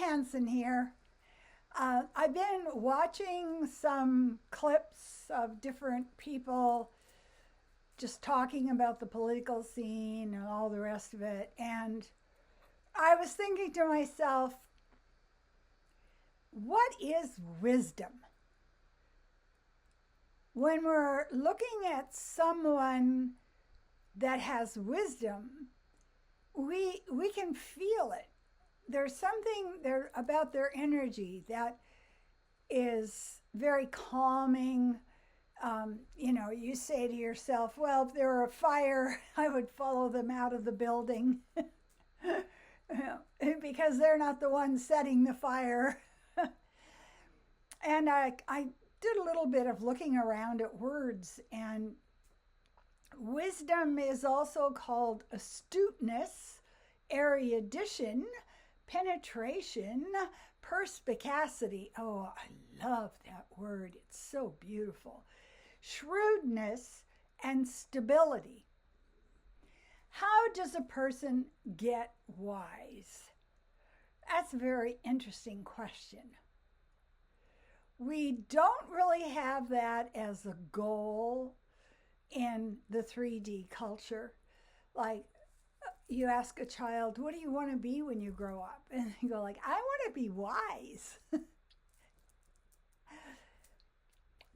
Hanson here. I've been watching some clips of different people just talking about the political scene and all the rest of it. And I was thinking to myself, what is wisdom? When we're looking at someone that has wisdom, we can feel it. There's something there about their energy that is very calming. You say to yourself, well, if there were a fire, I would follow them out of the building because they're not the ones setting the fire. And I did a little bit of looking around at words, and wisdom is also called astuteness, erudition, penetration, perspicacity. Oh, I love that word. It's so beautiful. Shrewdness and stability. How does a person get wise? That's a very interesting question. We don't really have that as a goal in the 3D culture. Like, you ask a child, what do you want to be when you grow up? And they go like, I want to be wise.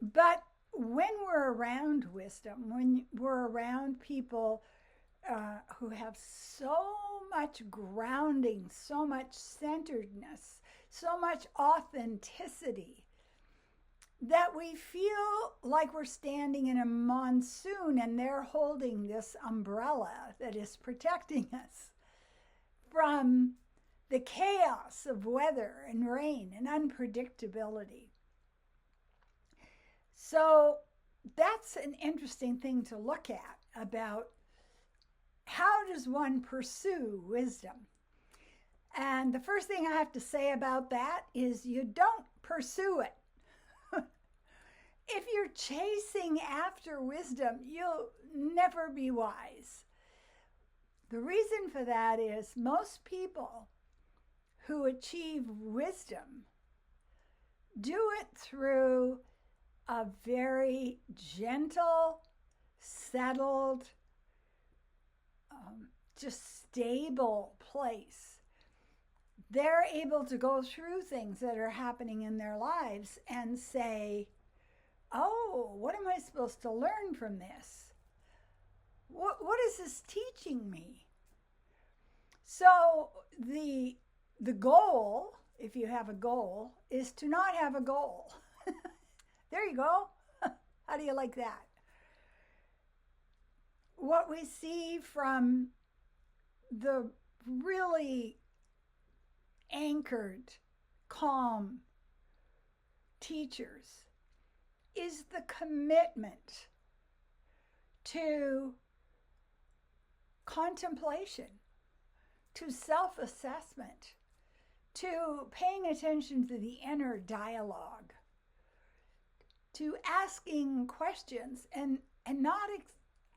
But when we're around wisdom, when we're around people who have so much grounding, so much centeredness, so much authenticity, that we feel like we're standing in a monsoon and they're holding this umbrella that is protecting us from the chaos of weather and rain and unpredictability. So that's an interesting thing to look at about how does one pursue wisdom. And the first thing I have to say about that is you don't pursue it. If you're chasing after wisdom, you'll never be wise. The reason for that is most people who achieve wisdom do it through a very gentle, settled, just stable place. They're able to go through things that are happening in their lives and say, oh, what am I supposed to learn from this? What is this teaching me? So the goal, if you have a goal, is to not have a goal. There you go. How do you like that? What we see from the really anchored, calm teachers is the commitment to contemplation, to self-assessment, to paying attention to the inner dialogue, to asking questions and not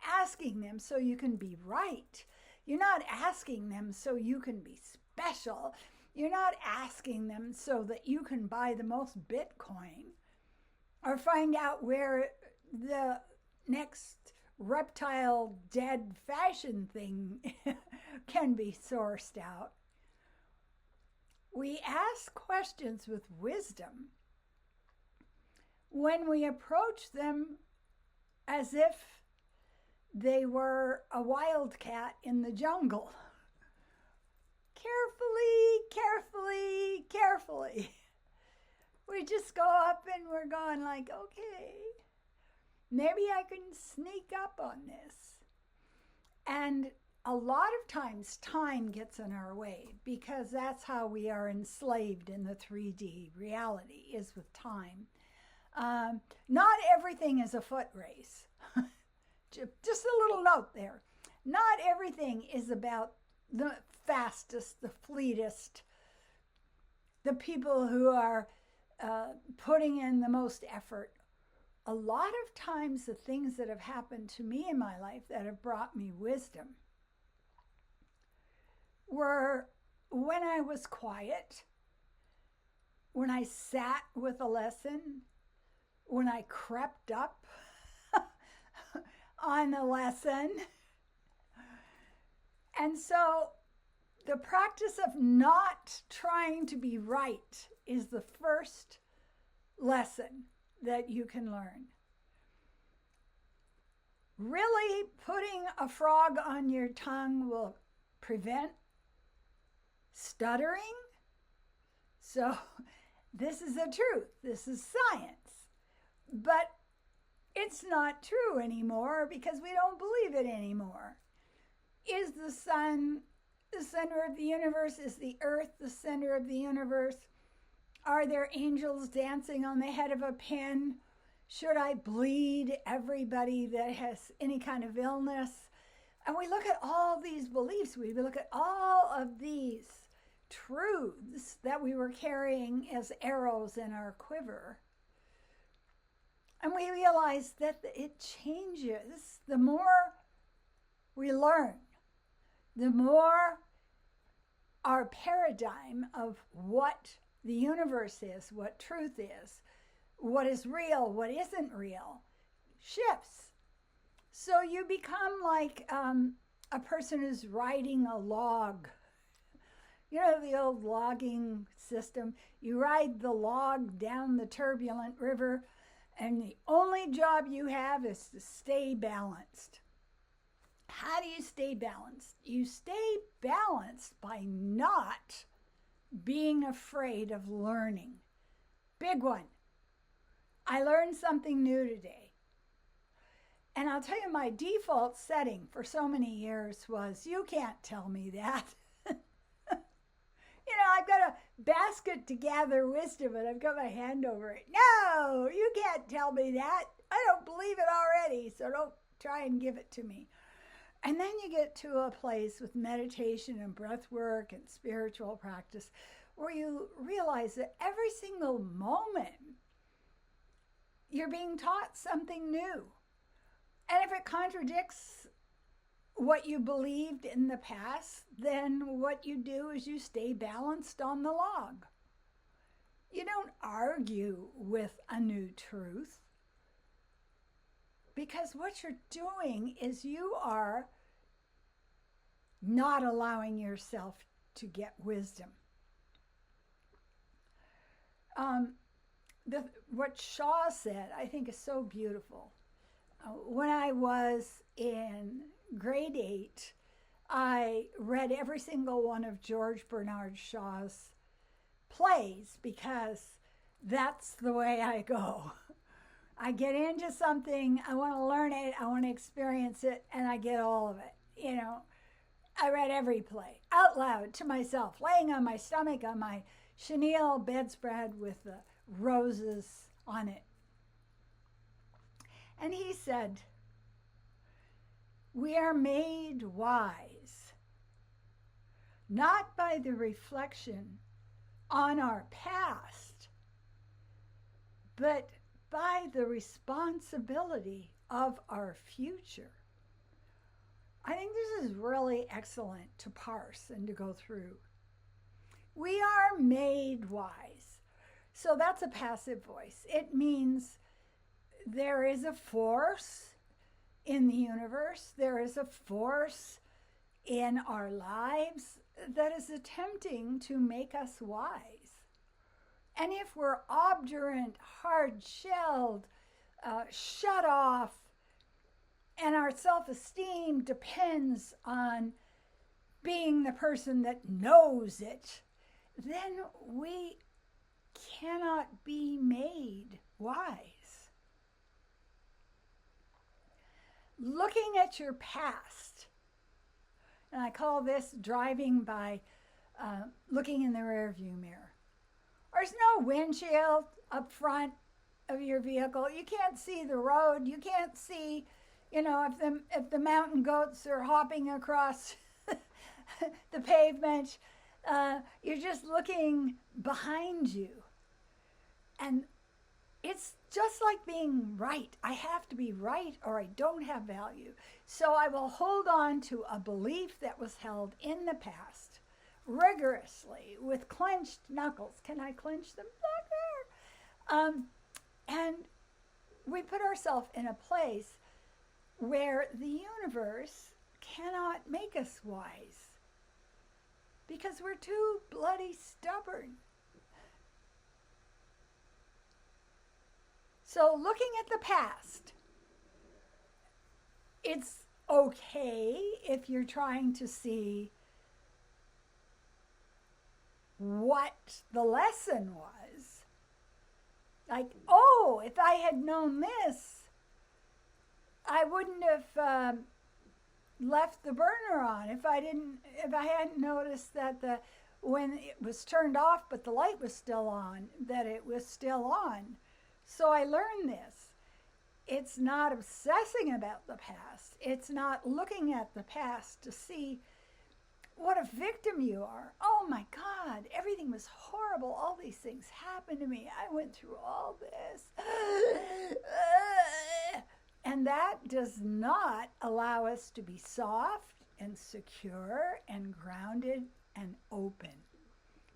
asking them so you can be right. You're not asking them so you can be special. You're not asking them so that you can buy the most Bitcoin or find out where the next reptile dead fashion thing can be sourced out. We ask questions with wisdom when we approach them as if they were a wildcat in the jungle. Carefully, carefully, carefully. We just go up and we're going like, okay, maybe I can sneak up on this. And a lot of times time gets in our way because that's how we are enslaved in the 3D reality, is with time. Not everything is a foot race. Just a little note there. Not everything is about the fastest, the fleetest, the people who are putting in the most effort. A lot of times the things that have happened to me in my life that have brought me wisdom were when I was quiet, when I sat with a lesson, when I crept up on a lesson. And so the practice of not trying to be right is the first lesson that you can learn. Really putting a frog on your tongue will prevent stuttering. So this is the truth. This is science. But it's not true anymore because we don't believe it anymore. Is the sun the center of the universe? Is the earth the center of the universe? Are there angels dancing on the head of a pin? Should I bleed everybody that has any kind of illness? And we look at all these beliefs. We look at all of these truths that we were carrying as arrows in our quiver. And we realize that it changes. The more we learn, the more our paradigm of what the universe is, what truth is, what is real, what isn't real, shifts. So you become like a person who's riding a log. You know the old logging system? You ride the log down the turbulent river, and the only job you have is to stay balanced. How do you stay balanced? You stay balanced by not being afraid of learning. Big one. I learned something new today. And I'll tell you, my default setting for so many years was, you can't tell me that. I've got a basket to gather wisdom and I've got my hand over it. No, you can't tell me that. I don't believe it already, so don't try and give it to me. And then you get to a place with meditation and breath work and spiritual practice where you realize that every single moment you're being taught something new. And if it contradicts what you believed in the past, then what you do is you stay balanced on the log. You don't argue with a new truth, because what you're doing is you are not allowing yourself to get wisdom. What Shaw said, I think, is so beautiful. When I was in grade 8, I read every single one of George Bernard Shaw's plays because that's the way I go. I get into something, I want to learn it, I want to experience it, and I get all of it. I read every play out loud to myself, laying on my stomach on my chenille bedspread with the roses on it. And he said, we are made wise, not by the reflection on our past, but by the responsibility of our future. I think this is really excellent to parse and to go through. We are made wise. So that's a passive voice. It means there is a force in the universe, there is a force in our lives that is attempting to make us wise. And if we're obdurate, hard-shelled, shut off, and our self-esteem depends on being the person that knows it, then we cannot be made wise. Looking at your past, and I call this driving by looking in the rearview mirror. There's no windshield up front of your vehicle. You can't see the road. You can't see, if the mountain goats are hopping across the pavement. You're just looking behind you. And it's just like being right. I have to be right or I don't have value. So I will hold on to a belief that was held in the past, rigorously with clenched knuckles. Can I clench them? And we put ourselves in a place where the universe cannot make us wise because we're too bloody stubborn. So looking at the past, it's okay if you're trying to see what the lesson was. Like, oh, if I had known this, I wouldn't have left the burner on. If I hadn't noticed that when it was turned off but the light was still on, that it was still on. So I learned this. It's not obsessing about the past. It's not looking at the past to see what a victim you are. Oh my God, everything was horrible. All these things happened to me. I went through all this. And that does not allow us to be soft and secure and grounded and open.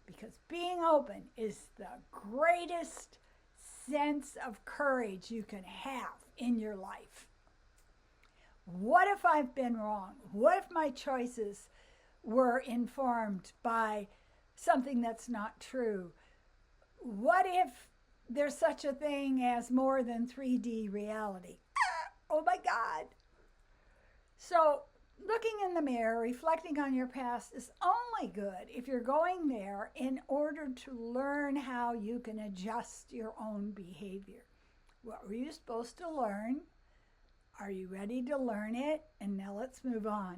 Because being open is the greatest sense of courage you can have in your life. What if I've been wrong? What if my choices were informed by something that's not true? What if there's such a thing as more than 3D reality? Oh my God. So looking in the mirror, reflecting on your past is only good if you're going there in order to learn how you can adjust your own behavior. What were you supposed to learn? Are you ready to learn it? And now let's move on.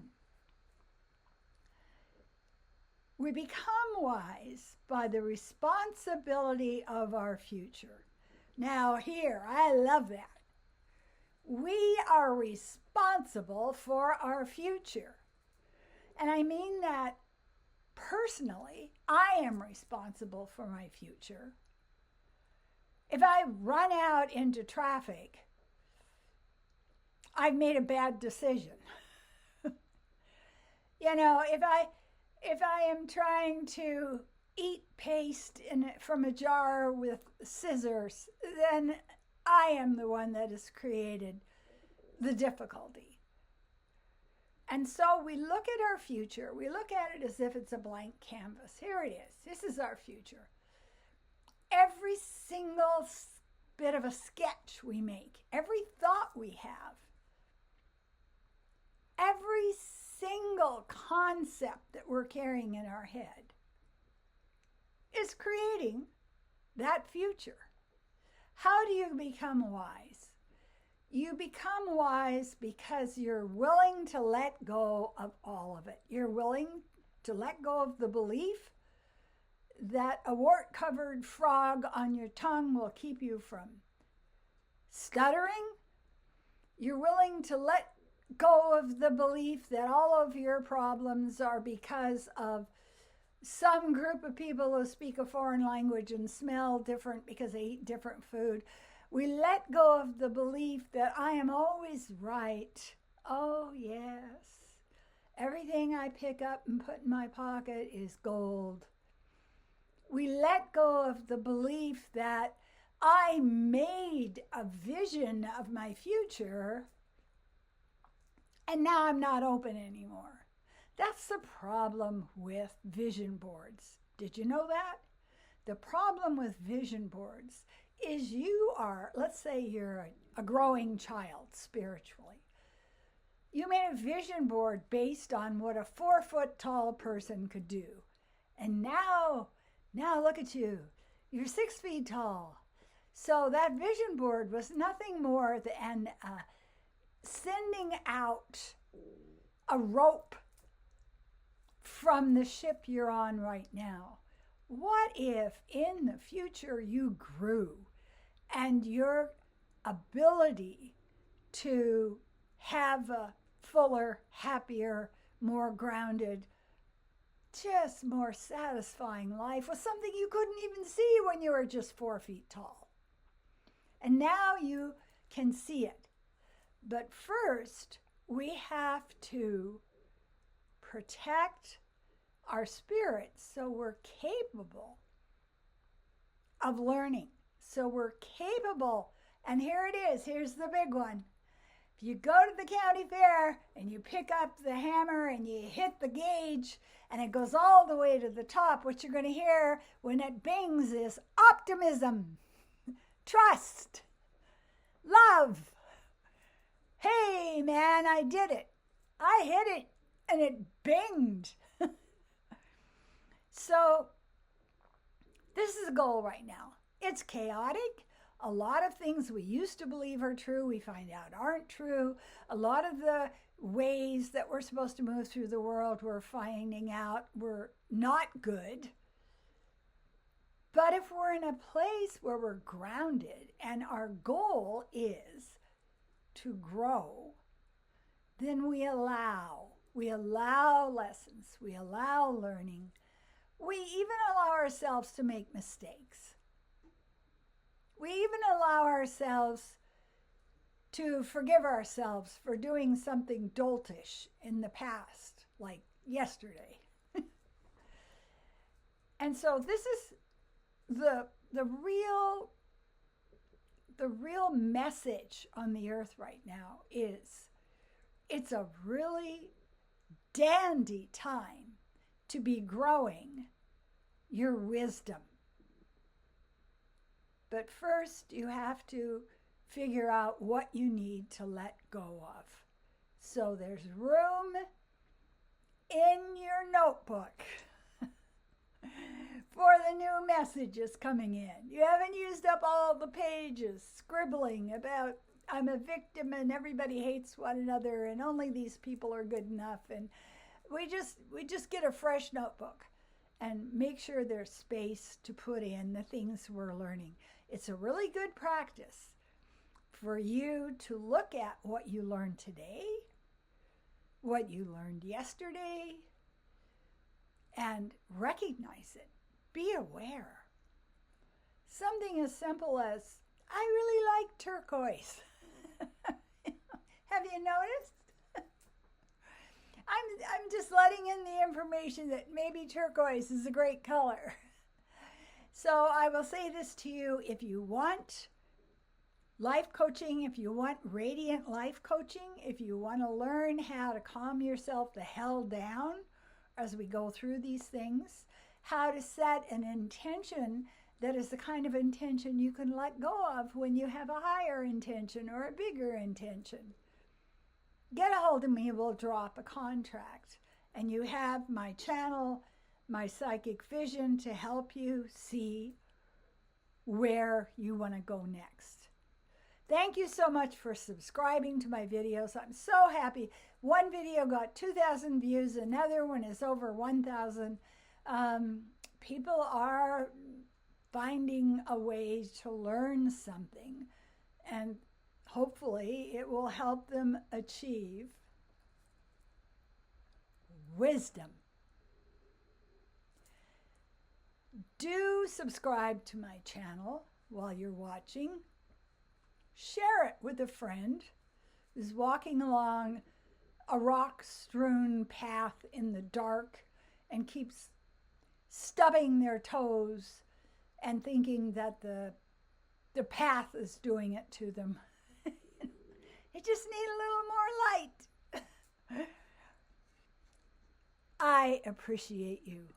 We become wise by the responsibility of our future. Now here, I love that. We are responsible for our future. And I mean that personally. I am responsible for my future. If I run out into traffic, I've made a bad decision. You know, if I am trying to eat paste from a jar with scissors, then I am the one that has created the difficulty. And so we look at our future. We look at it as if it's a blank canvas. Here it is. This is our future. Every single bit of a sketch we make, every thought we have, every single concept that we're carrying in our head is creating that future. How do you become wise? You become wise because you're willing to let go of all of it. You're willing to let go of the belief that a wart-covered frog on your tongue will keep you from stuttering. You're willing to let go of the belief that all of your problems are because of some group of people who speak a foreign language and smell different because they eat different food. We let go of the belief that I am always right. Oh, yes. Everything I pick up and put in my pocket is gold. We let go of the belief that I made a vision of my future and now I'm not open anymore. That's the problem with vision boards. Did you know that? The problem with vision boards is you are, let's say you're a growing child spiritually. You made a vision board based on what a 4-foot tall person could do. And now look at you. You're 6 feet tall. So that vision board was nothing more than sending out a rope from the ship you're on right now. What if in the future you grew and your ability to have a fuller, happier, more grounded, just more satisfying life was something you couldn't even see when you were just 4 feet tall? And now you can see it. But first, we have to protect our spirits so we're capable of learning. So we're capable, and here it is, here's the big one. If you go to the county fair and you pick up the hammer and you hit the gauge and it goes all the way to the top, what you're going to hear when it bings is optimism, trust, love. Hey man, I did it. I hit it and it binged. So this is a goal right now. It's chaotic. A lot of things we used to believe are true, we find out aren't true. A lot of the ways that we're supposed to move through the world, we're finding out were not good. But if we're in a place where we're grounded and our goal is to grow, then we allow lessons, we allow learning. We even allow ourselves to make mistakes. We even allow ourselves to forgive ourselves for doing something doltish in the past, like yesterday. And so this is the real message on the earth right now is it's a really dandy time to be growing your wisdom. But first, you have to figure out what you need to let go of. So there's room in your notebook for the new messages coming in. You haven't used up all the pages scribbling about I'm a victim and everybody hates one another and only these people are good enough. And we just get a fresh notebook and make sure there's space to put in the things we're learning. It's a really good practice for you to look at what you learned today, what you learned yesterday, and recognize it. Be aware. Something as simple as, I really like turquoise. Have you noticed? I'm just letting in the information that maybe turquoise is a great color. So I will say this to you, if you want life coaching, if you want radiant life coaching, if you want to learn how to calm yourself the hell down as we go through these things, how to set an intention that is the kind of intention you can let go of when you have a higher intention or a bigger intention. Get a hold of me, we'll drop a contract. And you have my channel, my psychic vision to help you see where you want to go next. Thank you so much for subscribing to my videos. I'm so happy. One video got 2,000 views. Another one is over 1,000. People are finding a way to learn something, and hopefully it will help them achieve wisdom. Do subscribe to my channel while you're watching. Share it with a friend who's walking along a rock-strewn path in the dark and keeps stubbing their toes and thinking that the path is doing it to them. They just need a little more light. I appreciate you.